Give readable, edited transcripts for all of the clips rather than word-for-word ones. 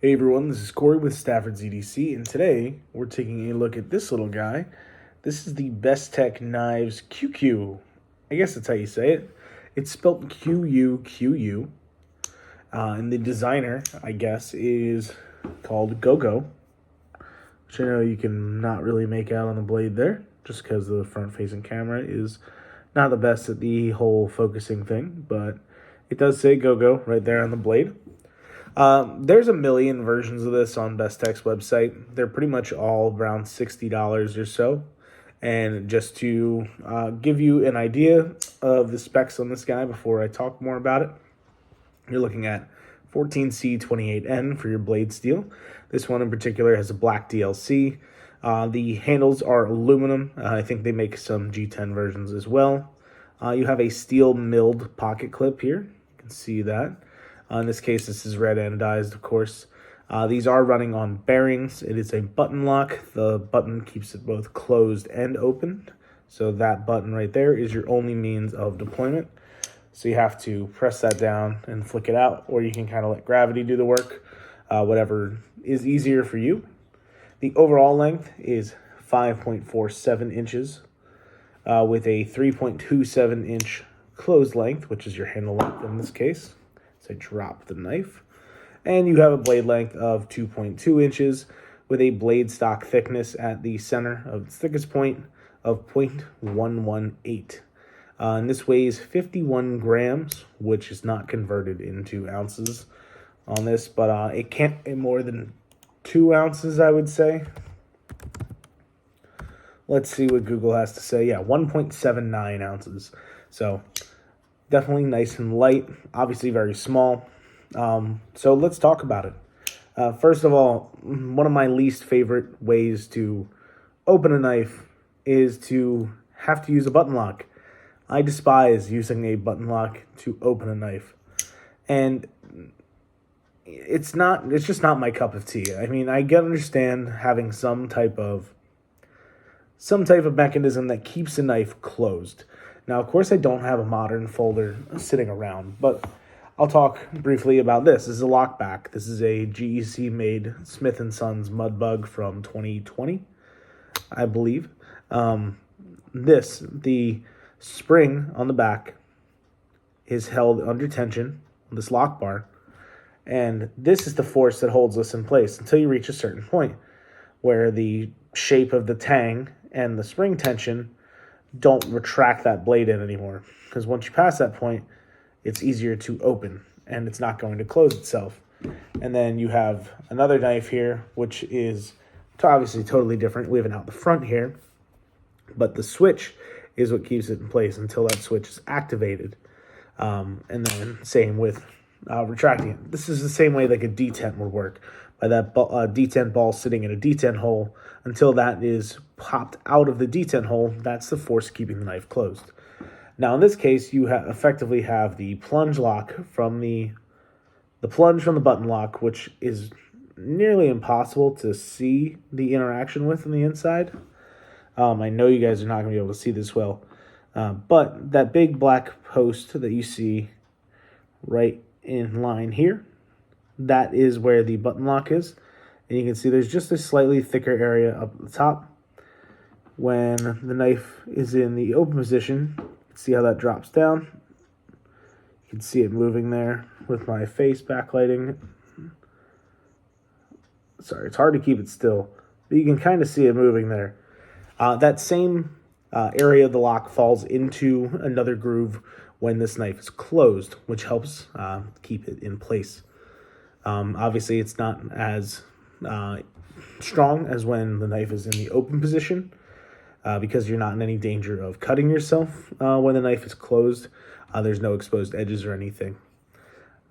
Hey everyone, this is Corey with Stafford's EDC, and today we're taking a look at this little guy. This is the Bestech Knives QQ. I guess that's how you say it. It's spelled Q-U-Q-U. And the designer, I guess, is called Go-Go, which I know you can not really make out on the blade there, just because the front-facing camera is not the best at the whole focusing thing, but it does say Go-Go right there on the blade. There's a million versions of this on Bestech's website. They're pretty much all around $60 or so. And just to give you an idea of the specs on this guy before I talk more about it, you're looking at 14C28N for your blade steel. This one in particular has a black DLC. The handles are aluminum. I think they make some G10 versions as well. You have a steel milled pocket clip here. You can see that. In this case, this is red anodized, of course. These are running on bearings. It is a button lock. The button keeps it both closed and open. So that button right there is your only means of deployment. So you have to press that down and flick it out, or you can kind of let gravity do the work, whatever is easier for you. The overall length is 5.47 inches with a 3.27 inch closed length, which is your handle length in this case. So drop the knife. And you have a blade length of 2.2 inches with a blade stock thickness at the center of its thickest point of 0.118. And this weighs 51 grams, which is not converted into ounces on this, but it can't weigh more than 2 ounces, I would say. Let's see what Google has to say. Yeah, 1.79 ounces. So definitely nice and light, obviously very small. So let's talk about it. First of all, one of my least favorite ways to open a knife is to have to use a button lock. I despise using a button lock to open a knife. And it's just not my cup of tea. I mean, I understand having some type of mechanism that keeps a knife closed. Now, of course, I don't have a modern folder sitting around, but I'll talk briefly about this. This is a lockback. This is a GEC-made Smith & Sons mud bug from 2020, I believe. The spring on the back is held under tension, this lock bar, and this is the force that holds this in place until you reach a certain point where the shape of the tang and the spring tension don't retract that blade in anymore, because once you pass that point, it's easier to open and it's not going to close itself. And then you have another knife here, which is obviously totally different. We have it out the front here, but the switch is what keeps it in place until that switch is activated. And then same with retracting it. This is the same way like a detent would work. By that detent ball sitting in a detent hole, until that is popped out of the detent hole, that's the force keeping the knife closed. Now, in this case, you effectively have the plunge lock from the plunge from the button lock, which is nearly impossible to see the interaction with on the inside. I know you guys are not going to be able to see this well, but that big black post that you see right in line here, that is where the button lock is. And you can see there's just a slightly thicker area up at the top. When the knife is in the open position, see how that drops down? You can see it moving there with my face backlighting. Sorry, it's hard to keep it still, but you can kind of see it moving there. That same area of the lock falls into another groove when this knife is closed, which helps keep it in place. Obviously, it's not as strong as when the knife is in the open position, because you're not in any danger of cutting yourself when the knife is closed. There's no exposed edges or anything.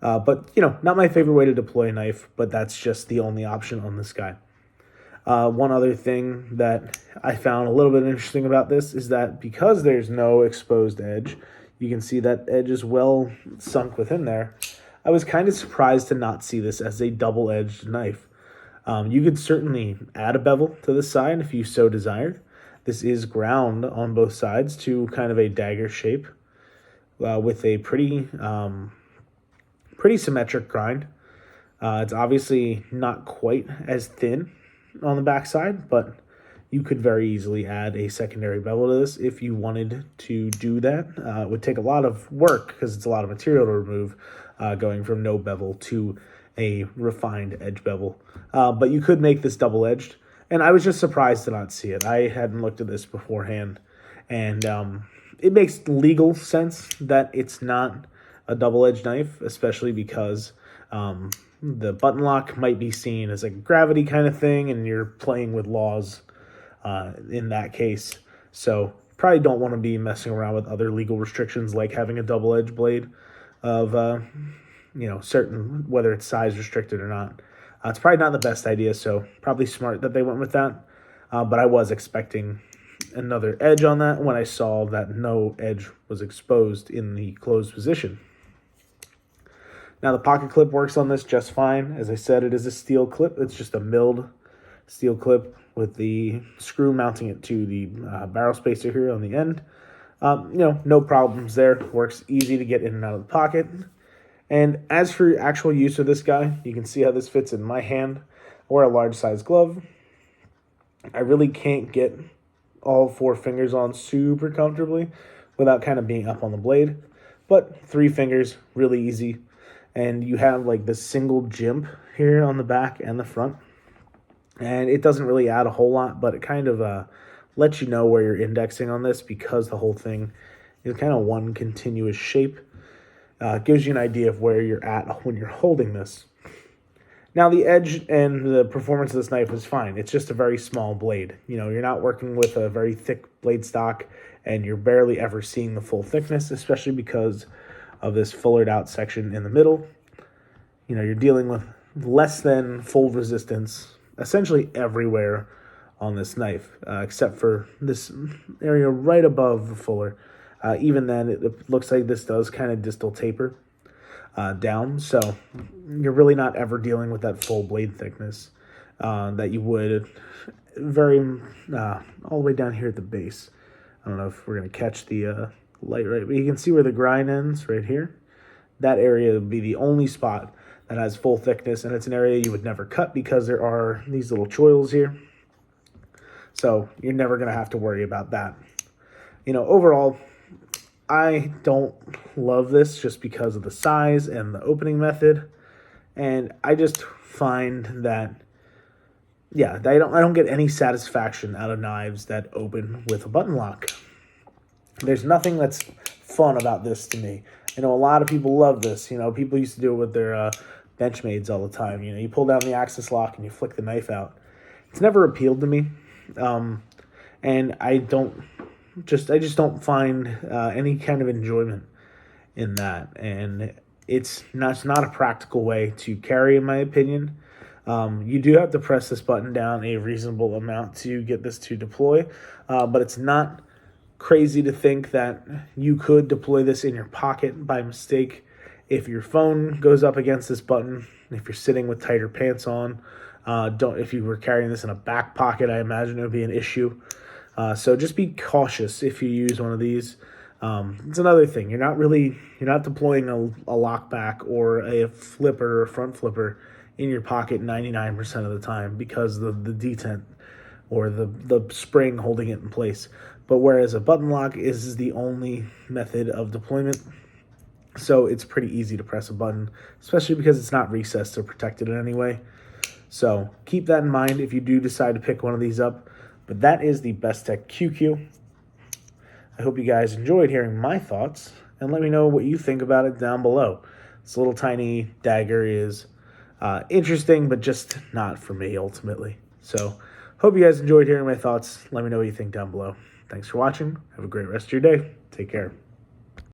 But, not my favorite way to deploy a knife, but that's just the only option on this guy. One other thing that I found a little bit interesting about this is that because there's no exposed edge, you can see that edge is well sunk within there. I was kind of surprised to not see this as a double-edged knife. You could certainly add a bevel to the side if you so desired. This is ground on both sides to kind of a dagger shape with a pretty symmetric grind. It's obviously not quite as thin on the backside, but you could very easily add a secondary bevel to this if you wanted to do that. It would take a lot of work because it's a lot of material to remove, going from no bevel to a refined edge bevel. But you could make this double-edged, and I was just surprised to not see it. I hadn't looked at this beforehand, and it makes legal sense that it's not a double-edged knife, especially because the button lock might be seen as a gravity kind of thing, and you're playing with laws in that case. So probably don't want to be messing around with other legal restrictions like having a double-edged blade of, certain, whether it's size restricted or not. It's probably not the best idea, so probably smart that they went with that. But I was expecting another edge on that when I saw that no edge was exposed in the closed position. Now the pocket clip works on this just fine. As I said, it is a steel clip. It's just a milled steel clip with the screw mounting it to the barrel spacer here on the end. No problems there. Works easy to get in and out of the pocket. And as for actual use of this guy, you can see how this fits in my hand. I wear a large size glove. I really can't get all 4 fingers on super comfortably without kind of being up on the blade. But 3 fingers, really easy. And you have like this single jimp here on the back and the front. And it doesn't really add a whole lot, but it kind of lets you know where you're indexing on this because the whole thing is kind of one continuous shape. Gives you an idea of where you're at when you're holding this. Now the edge and the performance of this knife is fine. It's just a very small blade. You're not working with a very thick blade stock, and you're barely ever seeing the full thickness, especially because of this fullered out section in the middle. You're dealing with less than full resistance essentially everywhere on this knife, except for this area right above the fuller. Even then, it looks like this does kind of distal taper down, so you're really not ever dealing with that full blade thickness that you would all the way down here at the base. I don't know if we're going to catch the light right, but you can see where the grind ends right here. That area would be the only spot that has full thickness, and it's an area you would never cut because there are these little choils here. So you're never going to have to worry about that. Overall, I don't love this just because of the size and the opening method. And I just find that, I don't get any satisfaction out of knives that open with a button lock. There's nothing that's fun about this to me. I know a lot of people love this. People used to do it with their Benchmades all the time. You pull down the axis lock and you flick the knife out. It's never appealed to me. And I just don't find any kind of enjoyment in that. And it's not a practical way to carry, in my opinion. You do have to press this button down a reasonable amount to get this to deploy, but it's not crazy to think that you could deploy this in your pocket by mistake if your phone goes up against this button, if you're sitting with tighter pants on. If you were carrying this in a back pocket, I imagine it would be an issue. So just be cautious if you use one of these. It's another thing. You're not deploying a lockback or a flipper or front flipper in your pocket 99% of the time because the detent or the spring holding it in place. But whereas a button lock is the only method of deployment, so it's pretty easy to press a button, especially because it's not recessed or protected in any way. So keep that in mind if you do decide to pick one of these up. But that is the Bestech Ququ. I hope you guys enjoyed hearing my thoughts, and let me know what you think about it down below. This little tiny dagger is interesting, but just not for me ultimately. So hope you guys enjoyed hearing my thoughts. Let me know what you think down below. Thanks for watching. Have a great rest of your day. Take care.